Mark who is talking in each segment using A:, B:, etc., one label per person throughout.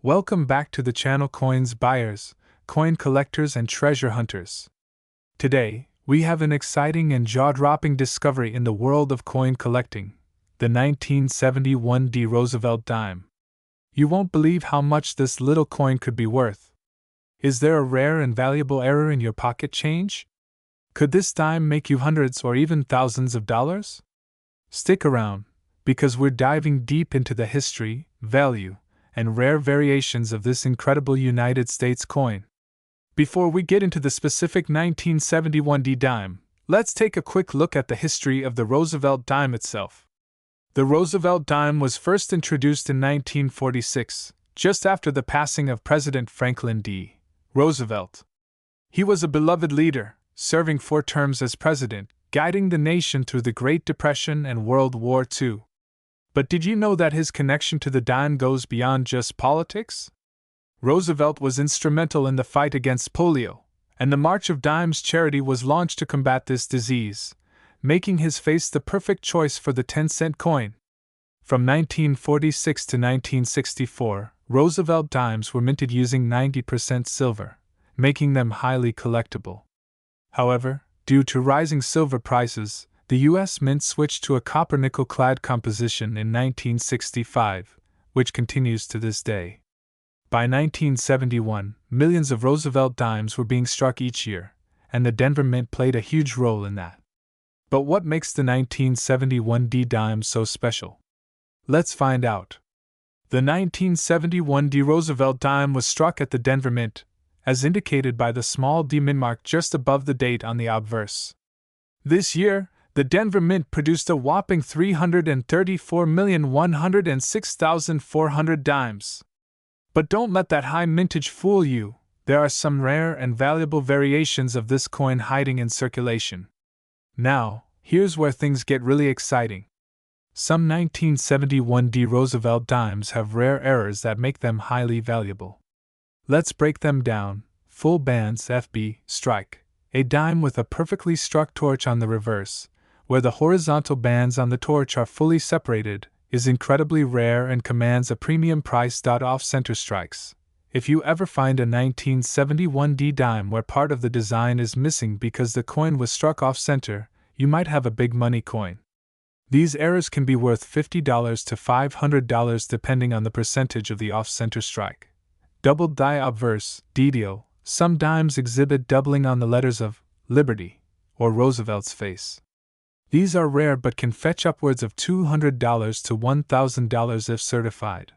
A: Welcome back to the channel Coins Buyers, Coin Collectors and Treasure Hunters. Today, we have an exciting and jaw-dropping discovery in the world of coin collecting, the 1971 D. Roosevelt dime. You won't believe how much this little coin could be worth. Is there a rare and valuable error in your pocket change? Could this dime make you hundreds or even thousands of dollars? Stick around, because we're diving deep into the history, value, and rare variations of this incredible United States coin. Before we get into the specific 1971 D dime, let's take a quick look at the history of the Roosevelt dime itself. The Roosevelt dime was first introduced in 1946, just after the passing of President Franklin D. Roosevelt. He was a beloved leader, serving 4 terms as president, guiding the nation through the Great Depression and World War II. But did you know that his connection to the dime goes beyond just politics? Roosevelt was instrumental in the fight against polio, and the March of Dimes charity was launched to combat this disease, making his face the perfect choice for the 10-cent coin. From 1946 to 1964, Roosevelt dimes were minted using 90% silver, making them highly collectible. However, due to rising silver prices, the U.S. Mint switched to a copper-nickel-clad composition in 1965, which continues to this day. By 1971, millions of Roosevelt dimes were being struck each year, and the Denver Mint played a huge role in that. But what makes the 1971 D dime so special? Let's find out. The 1971 D Roosevelt dime was struck at the Denver Mint, as indicated by the small D mint mark just above the date on the obverse. This year, the Denver Mint produced a whopping 334,106,400 dimes. But don't let that high mintage fool you, there are some rare and valuable variations of this coin hiding in circulation. Now, here's where things get really exciting. Some 1971 D Roosevelt dimes have rare errors that make them highly valuable. Let's break them down. Full bands FB strike, a dime with a perfectly struck torch on the reverse, where the horizontal bands on the torch are fully separated, is incredibly rare and commands a premium price. Off-center strikes. If you ever find a 1971 D dime where part of the design is missing because the coin was struck off-center, you might have a big money coin. These errors can be worth $50 to $500 depending on the percentage of the off-center strike. Doubled die obverse, DDO. Some dimes exhibit doubling on the letters of Liberty or Roosevelt's face. These are rare but can fetch upwards of $200 to $1,000 if certified.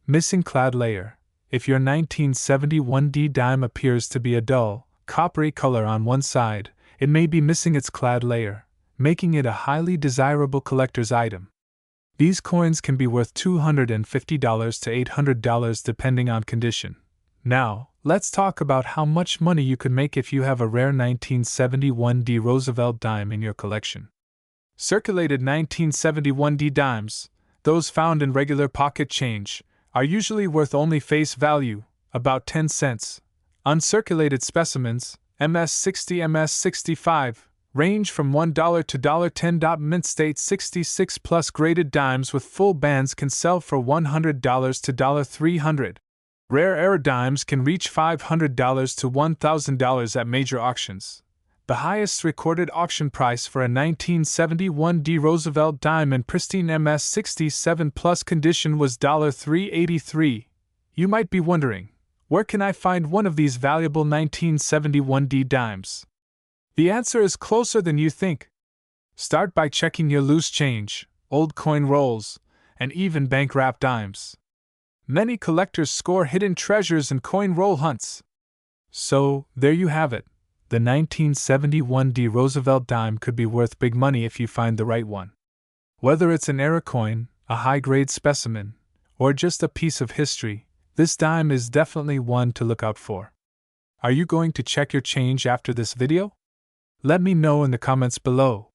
A: Missing clad layer. If your 1971 D dime appears to be a dull, coppery color on one side, it may be missing its clad layer, making it a highly desirable collector's item. These coins can be worth $250 to $800 depending on condition. Now, let's talk about how much money you could make if you have a rare 1971 D Roosevelt dime in your collection. Circulated 1971 D dimes, those found in regular pocket change, are usually worth only face value, about 10 cents. Uncirculated specimens, MS-60, MS-65, range from $1 to $10. Mint State 66 plus graded dimes with full bands can sell for $100 to $300. Rare error dimes can reach $500 to $1,000 at major auctions. The highest recorded auction price for a 1971 D Roosevelt dime in pristine MS-67 plus condition was $383. You might be wondering, where can I find one of these valuable 1971 D dimes? The answer is closer than you think. Start by checking your loose change, old coin rolls, and even bank-wrapped dimes. Many collectors score hidden treasures in coin roll hunts. So, there you have it. The 1971 D Roosevelt dime could be worth big money if you find the right one. Whether it's an error coin, a high-grade specimen, or just a piece of history, this dime is definitely one to look out for. Are you going to check your change after this video? Let me know in the comments below.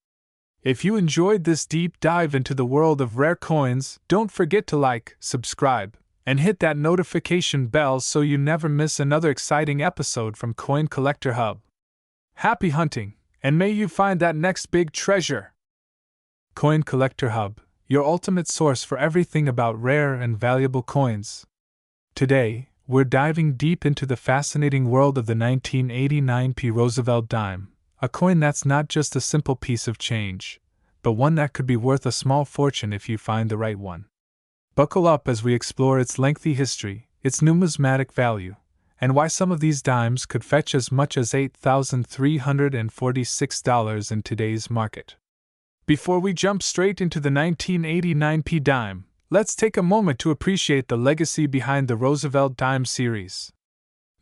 A: If you enjoyed this deep dive into the world of rare coins, don't forget to like, subscribe, and hit that notification bell so you never miss another exciting episode from Coin Collector Hub. Happy hunting, and may you find that next big treasure! Coin Collector Hub, your ultimate source for everything about rare and valuable coins. Today, we're diving deep into the fascinating world of the 1989 P. Roosevelt dime, a coin that's not just a simple piece of change, but one that could be worth a small fortune if you find the right one. Buckle up as we explore its lengthy history, its numismatic value, and why some of these dimes could fetch as much as $8,346 in today's market. Before we jump straight into the 1989 P dime, let's take a moment to appreciate the legacy behind the Roosevelt dime series.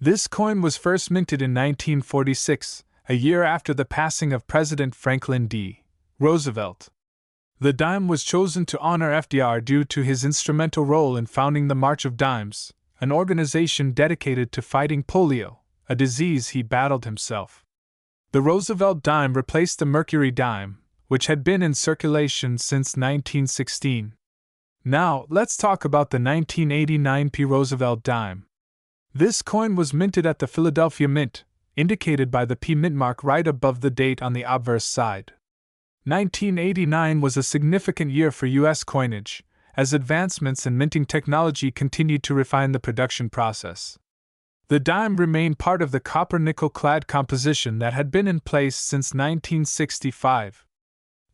A: This coin was first minted in 1946, a year after the passing of President Franklin D. Roosevelt. The dime was chosen to honor FDR due to his instrumental role in founding the March of Dimes, an organization dedicated to fighting polio, a disease he battled himself. The Roosevelt dime replaced the Mercury dime, which had been in circulation since 1916. Now, let's talk about the 1989 P. Roosevelt dime. This coin was minted at the Philadelphia Mint, indicated by the P mint mark right above the date on the obverse side. 1989 was a significant year for U.S. coinage, as advancements in minting technology continued to refine the production process. The dime remained part of the copper-nickel-clad composition that had been in place since 1965.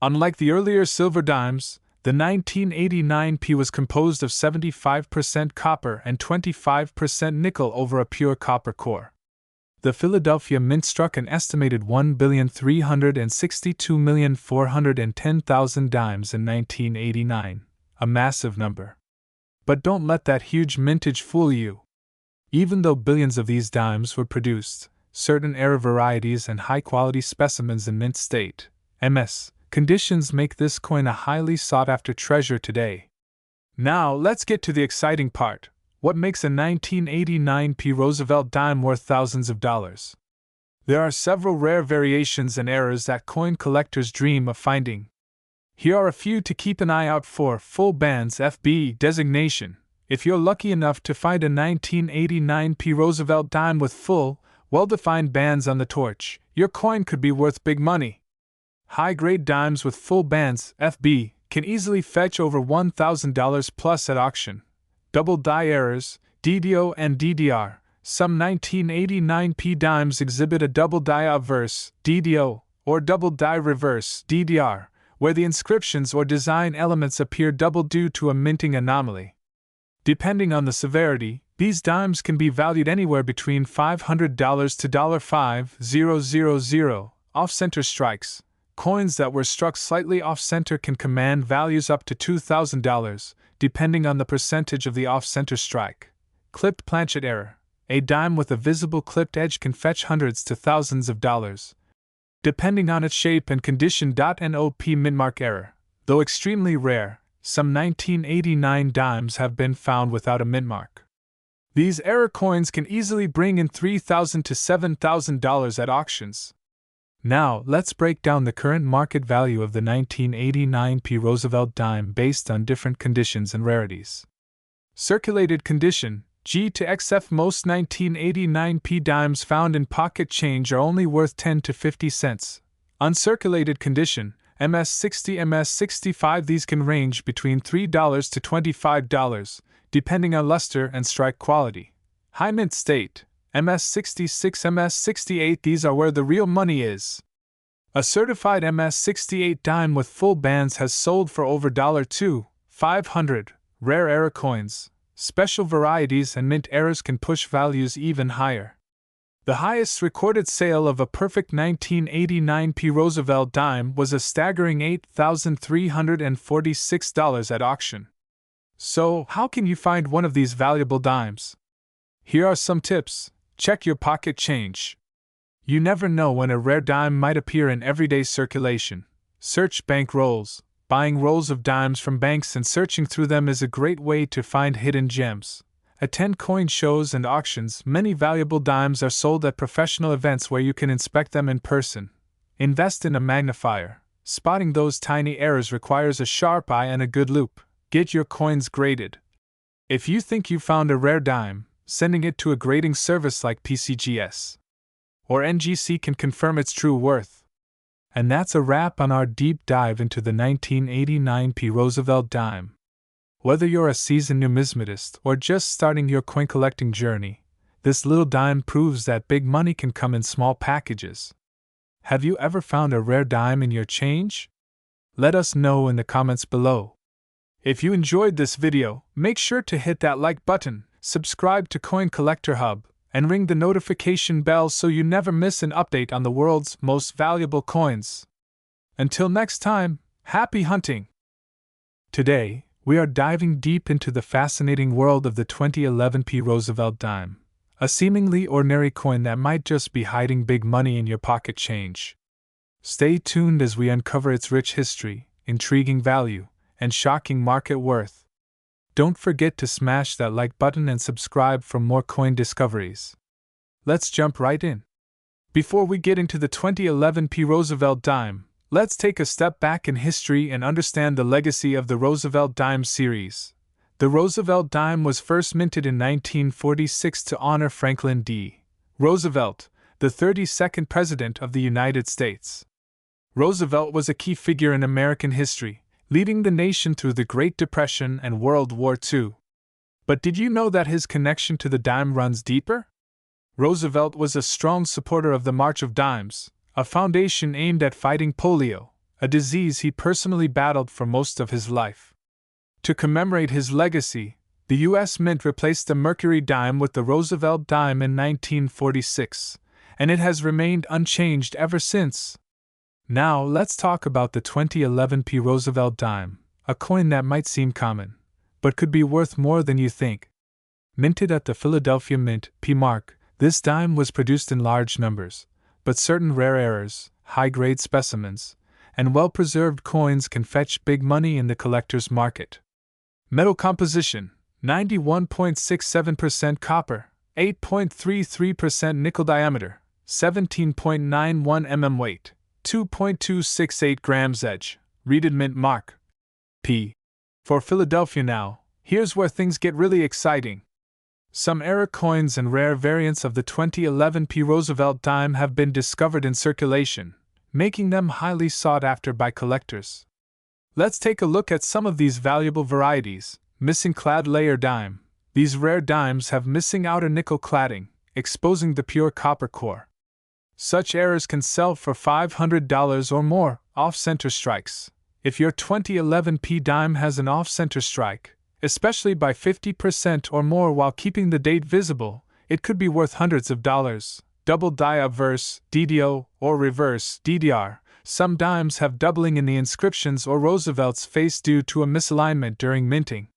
A: Unlike the earlier silver dimes, the 1989 P was composed of 75% copper and 25% nickel over a pure copper core. The Philadelphia Mint struck an estimated 1,362,410,000 dimes in 1989, a massive number. But don't let that huge mintage fool you. Even though billions of these dimes were produced, certain rare varieties and high-quality specimens in mint state, MS, conditions make this coin a highly sought-after treasure today. Now, let's get to the exciting part. What makes a 1989 P. Roosevelt dime worth thousands of dollars? There are several rare variations and errors that coin collectors dream of finding. Here are a few to keep an eye out for: full bands FB designation. If you're lucky enough to find a 1989 P. Roosevelt dime with full, well-defined bands on the torch, your coin could be worth big money. High-grade dimes with full bands FB can easily fetch over $1,000 plus at auction. Double die errors, DDO and DDR. Some 1989 P dimes exhibit a double die obverse, DDO, or double die reverse, DDR, where the inscriptions or design elements appear double due to a minting anomaly. Depending on the severity, these dimes can be valued anywhere between $500 to $5,000. Off-center strikes. Coins that were struck slightly off-center can command values up to $2,000, depending on the percentage of the off-center strike. Clipped planchet error. A dime with a visible clipped edge can fetch hundreds to thousands of dollars, depending on its shape and condition. NOP mintmark error. Though extremely rare, some 1989 dimes have been found without a mintmark. These error coins can easily bring in $3,000 to $7,000 at auctions. Now, let's break down the current market value of the 1989 P. Roosevelt dime based on different conditions and rarities. Circulated condition, G to XF. Most 1989 P dimes found in pocket change are only worth 10 to 50 cents. Uncirculated condition, MS60, MS65. These can range between $3 to $25, depending on luster and strike quality. High mint state, MS66, MS68. These are where the real money is. A certified MS68 dime with full bands has sold for over $2,500. Rare error coins, special varieties and mint errors can push values even higher. The highest recorded sale of a perfect 1989 P. Roosevelt dime was a staggering $8,346 at auction. So, how can you find one of these valuable dimes? Here are some tips. Check your pocket change. You never know when a rare dime might appear in everyday circulation. Search bank rolls. Buying rolls of dimes from banks and searching through them is a great way to find hidden gems. Attend coin shows and auctions. Many valuable dimes are sold at professional events where you can inspect them in person. Invest in a magnifier. Spotting those tiny errors requires a sharp eye and a good loupe. Get your coins graded. If you think you found a rare dime, sending it to a grading service like PCGS or NGC can confirm its true worth. And that's a wrap on our deep dive into the 1989 P. Roosevelt dime. Whether you're a seasoned numismatist or just starting your coin collecting journey, this little dime proves that big money can come in small packages. Have you ever found a rare dime in your change? Let us know in the comments below. If you enjoyed this video, make sure to hit that like button, subscribe to Coin Collector Hub, and ring the notification bell so you never miss an update on the world's most valuable coins. Until next time, happy hunting! Today, we are diving deep into the fascinating world of the 2011 P. Roosevelt dime, a seemingly ordinary coin that might just be hiding big money in your pocket change. Stay tuned as we uncover its rich history, intriguing value, and shocking market worth. Don't forget to smash that like button and subscribe for more coin discoveries. Let's jump right in. Before we get into the 2011 P. Roosevelt dime, let's take a step back in history and understand the legacy of the Roosevelt dime series. The Roosevelt dime was first minted in 1946 to honor Franklin D. Roosevelt, the 32nd President of the United States. Roosevelt was a key figure in American history, leading the nation through the Great Depression and World War II. But did you know that his connection to the dime runs deeper? Roosevelt was a strong supporter of the March of Dimes, a foundation aimed at fighting polio, a disease he personally battled for most of his life. To commemorate his legacy, the U.S. Mint replaced the Mercury dime with the Roosevelt dime in 1946, and it has remained unchanged ever since. Now let's talk about the 2011 P. Roosevelt dime, a coin that might seem common, but could be worth more than you think. Minted at the Philadelphia Mint, P. Mark, this dime was produced in large numbers, but certain rare errors, high-grade specimens, and well-preserved coins can fetch big money in the collector's market. Metal composition: 91.67% copper, 8.33% nickel diameter, 17.91 mm weight, 2.268 grams edge, reeded mint mark. P. For Philadelphia now, here's where things get really exciting. Some error coins and rare variants of the 2011 P. Roosevelt dime have been discovered in circulation, making them highly sought after by collectors. Let's take a look at some of these valuable varieties. Missing clad layer dime. These rare dimes have missing outer nickel cladding, exposing the pure copper core. Such errors can sell for $500 or more. Off-center strikes. If your 2011 P dime has an off-center strike, especially by 50% or more while keeping the date visible, it could be worth hundreds of dollars. Double die obverse, DDO, or reverse, DDR. Some dimes have doubling in the inscriptions or Roosevelt's face due to a misalignment during minting.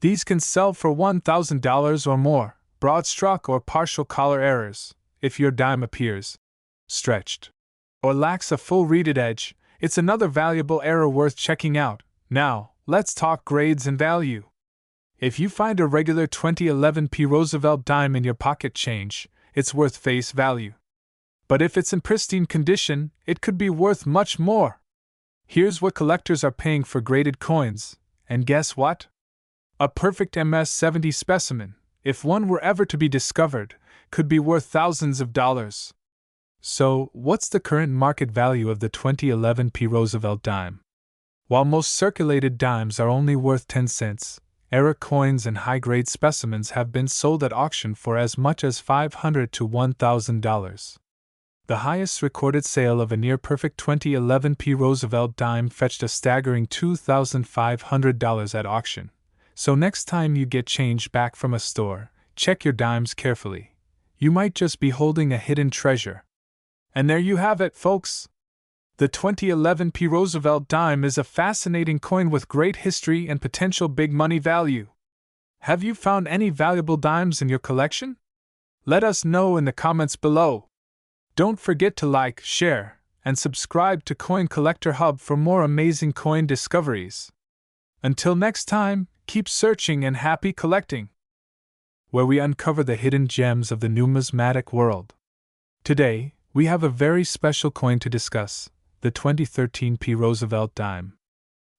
A: These can sell for $1,000 or more. Broad stroke or partial collar errors. If your dime appears stretched or lacks a full reeded edge, it's another valuable error worth checking out. Now, let's talk grades and value. If you find a regular 2011 P. Roosevelt dime in your pocket change, it's worth face value. But if it's in pristine condition, it could be worth much more. Here's what collectors are paying for graded coins, and guess what? A perfect MS-70 specimen, if one were ever to be discovered, could be worth thousands of dollars. So, what's the current market value of the 2011 P. Roosevelt dime? While most circulated dimes are only worth 10 cents, error coins and high-grade specimens have been sold at auction for as much as $500 to $1,000. The highest recorded sale of a near-perfect 2011 P. Roosevelt dime fetched a staggering $2,500 at auction. So next time you get change back from a store, check your dimes carefully. You might just be holding a hidden treasure. And there you have it, folks. The 2011 P. Roosevelt dime is a fascinating coin with great history and potential big money value. Have you found any valuable dimes in your collection? Let us know in the comments below. Don't forget to like, share, and subscribe to Coin Collector Hub for more amazing coin discoveries. Until next time, keep searching and happy collecting, where we uncover the hidden gems of the numismatic world. Today, we have a very special coin to discuss, the 2013 P. Roosevelt dime.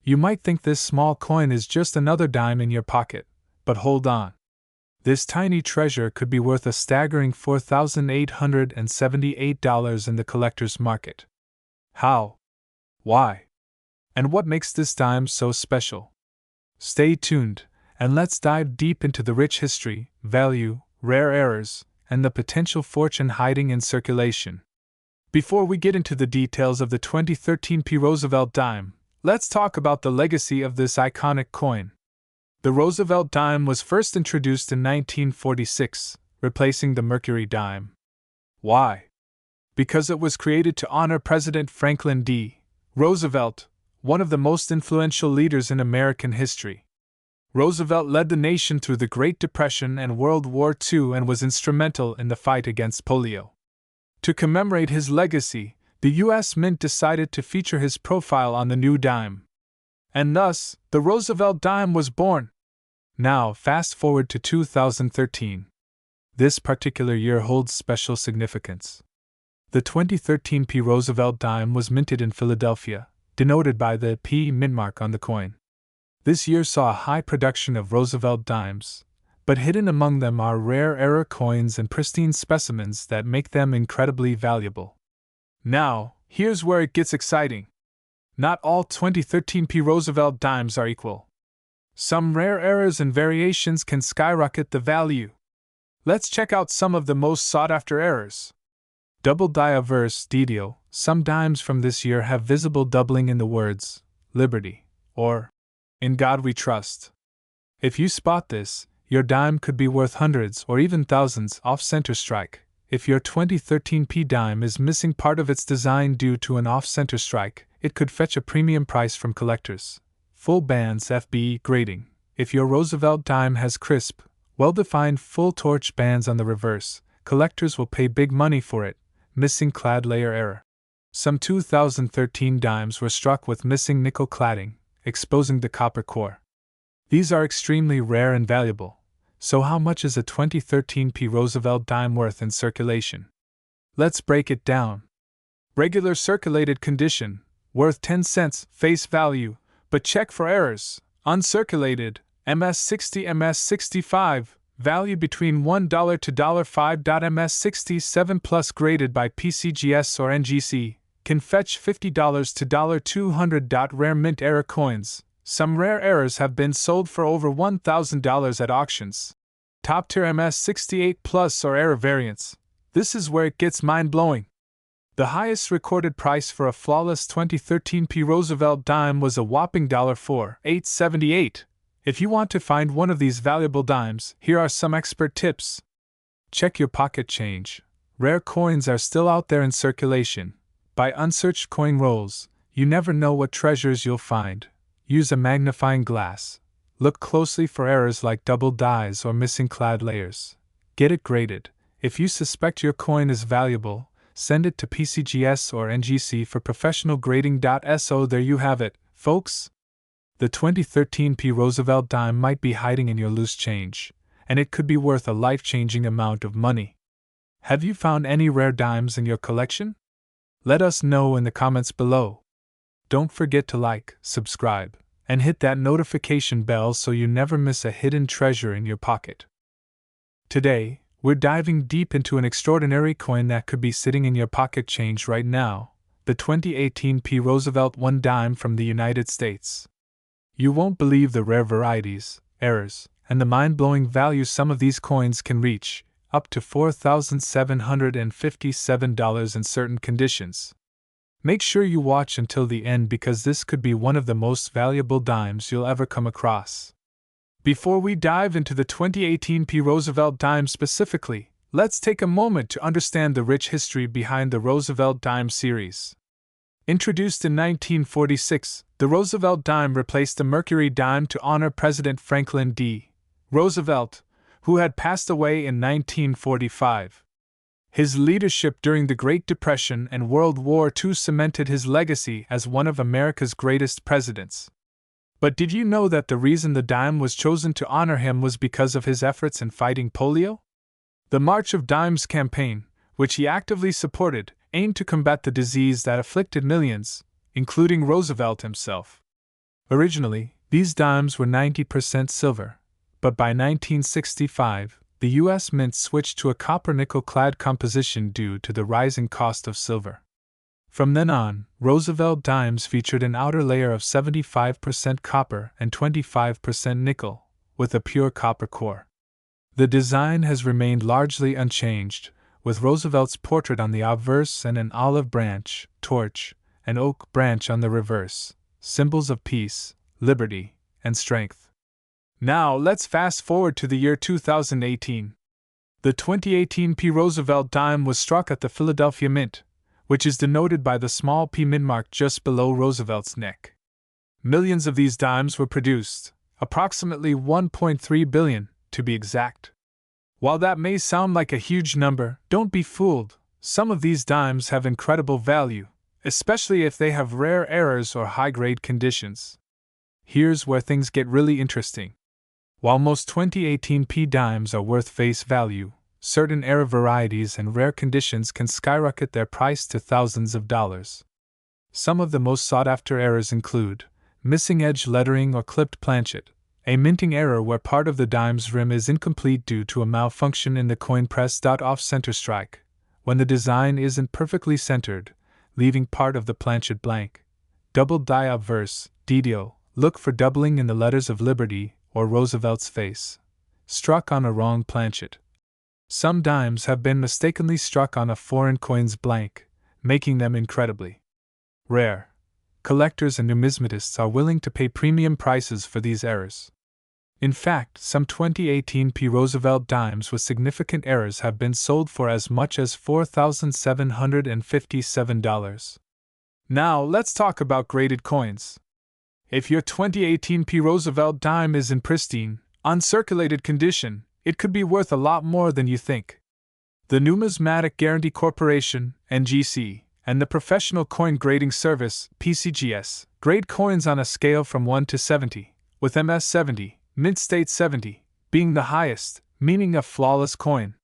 A: You might think this small coin is just another dime in your pocket, but hold on. This tiny treasure could be worth a staggering $4,878 in the collector's market. How? Why? And what makes this dime so special? Stay tuned, and let's dive deep into the rich history, value, rare errors, and the potential fortune hiding in circulation. Before we get into the details of the 2013 P. Roosevelt dime, let's talk about the legacy of this iconic coin. The Roosevelt dime was first introduced in 1946, replacing the Mercury dime. Why? Because it was created to honor President Franklin D. Roosevelt, one of the most influential leaders in American history. Roosevelt led the nation through the Great Depression and World War II and was instrumental in the fight against polio. To commemorate his legacy, the U.S. Mint decided to feature his profile on the new dime. And thus, the Roosevelt dime was born. Now, fast forward to 2013. This particular year holds special significance. The 2013 P. Roosevelt dime was minted in Philadelphia, denoted by the P mint mark on the coin. This year saw a high production of Roosevelt dimes, but hidden among them are rare era coins and pristine specimens that make them incredibly valuable. Now, here's where it gets exciting. Not all 2013 P. Roosevelt dimes are equal. Some rare errors and variations can skyrocket the value. Let's check out some of the most sought-after errors. Double diverse detail. Some dimes from this year have visible doubling in the words, Liberty, or, In God We Trust. If you spot this, your dime could be worth hundreds or even thousands off-center strike. If your 2013 P dime is missing part of its design due to an off-center strike, it could fetch a premium price from collectors. Full bands FB grading. If your Roosevelt dime has crisp, well-defined full torch bands on the reverse, collectors will pay big money for it. Missing clad layer error. Some 2013 dimes were struck with missing nickel cladding, exposing the copper core. These are extremely rare and valuable. So how much is a 2013 P. Roosevelt dime worth in circulation? Let's break it down. Regular circulated condition, worth 10 cents, face value, but check for errors. Uncirculated, MS60, MS65, value between $1 to $5. MS67 plus graded by PCGS or NGC, can fetch $50 to $200. Rare mint error coins. Some rare errors have been sold for over $1,000 at auctions. Top tier MS68 plus or error variants. This is where it gets mind-blowing. The highest recorded price for a flawless 2013 P. Roosevelt dime was a whopping $4,878. If you want to find one of these valuable dimes, here are some expert tips. Check your pocket change. Rare coins are still out there in circulation. Buy unsearched coin rolls. You never know what treasures you'll find. Use a magnifying glass. Look closely for errors like double dies or missing clad layers. Get it graded. If you suspect your coin is valuable, send it to PCGS or NGC for professional grading. So there you have it, folks. The 2013 P. Roosevelt dime might be hiding in your loose change, and it could be worth a life-changing amount of money. Have you found any rare dimes in your collection? Let us know in the comments below. Don't forget to like, subscribe, and hit that notification bell so you never miss a hidden treasure in your pocket. Today, we're diving deep into an extraordinary coin that could be sitting in your pocket change right now, the 2018 P. Roosevelt 1 dime from the United States. You won't believe the rare varieties, errors, and the mind-blowing value some of these coins can reach, up to $4,757 in certain conditions. Make sure you watch until the end because this could be one of the most valuable dimes you'll ever come across. Before we dive into the 2018 P. Roosevelt dime specifically, let's take a moment to understand the rich history behind the Roosevelt dime series. Introduced in 1946, the Roosevelt dime replaced the Mercury dime to honor President Franklin D. Roosevelt, who had passed away in 1945. His leadership during the Great Depression and World War II cemented his legacy as one of America's greatest presidents. But did you know that the reason the dime was chosen to honor him was because of his efforts in fighting polio? The March of Dimes campaign, which he actively supported, aimed to combat the disease that afflicted millions, including Roosevelt himself. Originally, these dimes were 90% silver, but by 1965, the U.S. Mint switched to a copper-nickel-clad composition due to the rising cost of silver. From then on, Roosevelt dimes featured an outer layer of 75% copper and 25% nickel, with a pure copper core. The design has remained largely unchanged, with Roosevelt's portrait on the obverse and an olive branch, torch, and oak branch on the reverse, symbols of peace, liberty, and strength. Now let's fast forward to the year 2018. The 2018 P. Roosevelt dime was struck at the Philadelphia Mint, which is denoted by the small P mint mark just below Roosevelt's neck. Millions of these dimes were produced, approximately 1.3 billion, to be exact. While that may sound like a huge number, don't be fooled. Some of these dimes have incredible value, especially if they have rare errors or high-grade conditions. Here's where things get really interesting. While most 2018 P dimes are worth face value, certain error varieties and rare conditions can skyrocket their price to thousands of dollars. Some of the most sought-after errors include missing edge lettering or clipped planchet, a minting error where part of the dime's rim is incomplete due to a malfunction in the coin press. Off-center strike, when the design isn't perfectly centered, leaving part of the planchet blank. Doubled die obverse, DDO, look for doubling in the letters of Liberty or Roosevelt's face. Struck on a wrong planchet. Some dimes have been mistakenly struck on a foreign coin's blank, making them incredibly rare. Collectors and numismatists are willing to pay premium prices for these errors. In fact, some 2018 P. Roosevelt dimes with significant errors have been sold for as much as $4,757. Now, let's talk about graded coins. If your 2018 P. Roosevelt dime is in pristine, uncirculated condition, it could be worth a lot more than you think. The Numismatic Guarantee Corporation, NGC, and the Professional Coin Grading Service, PCGS, grade coins on a scale from 1 to 70, with MS 70, Mint State 70, being the highest, meaning a flawless coin.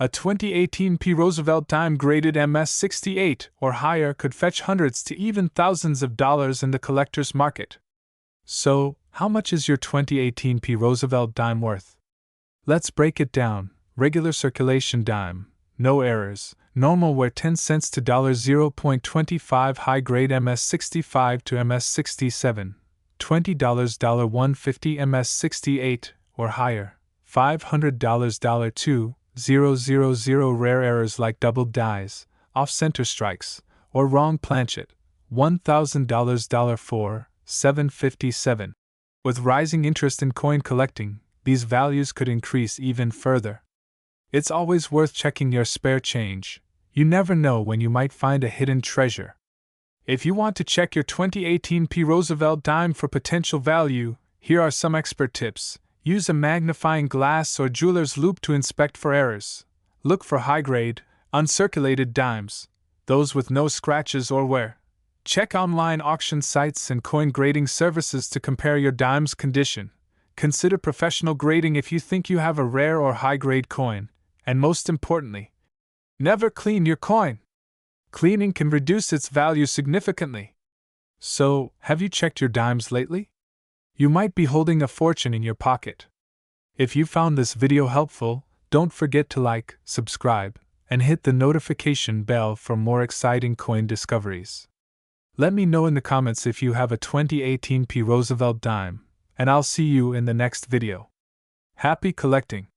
A: A 2018 P. Roosevelt dime graded MS 68 or higher could fetch hundreds to even thousands of dollars in the collector's market. So, how much is your 2018 P. Roosevelt dime worth? Let's break it down. Regular circulation dime, no errors, normal wear 10 cents to $0.25, high grade MS 65 to MS 67, $20 $150 MS 68 or higher, $500 $2,000, rare errors like doubled dies, off-center strikes, or wrong planchet, $1,000 $4, $757. With rising interest in coin collecting, these values could increase even further. It's always worth checking your spare change. You never know when you might find a hidden treasure. If you want to check your 2018 P. Roosevelt dime for potential value, here are some expert tips. Use a magnifying glass or jeweler's loupe to inspect for errors. Look for high-grade, uncirculated dimes, those with no scratches or wear. Check online auction sites and coin grading services to compare your dime's condition. Consider professional grading if you think you have a rare or high-grade coin, and most importantly, never clean your coin. Cleaning can reduce its value significantly. So, have you checked your dimes lately? You might be holding a fortune in your pocket. If you found this video helpful, don't forget to like, subscribe, and hit the notification bell for more exciting coin discoveries. Let me know in the comments if you have a 2018 P. Roosevelt dime, and I'll see you in the next video. Happy collecting!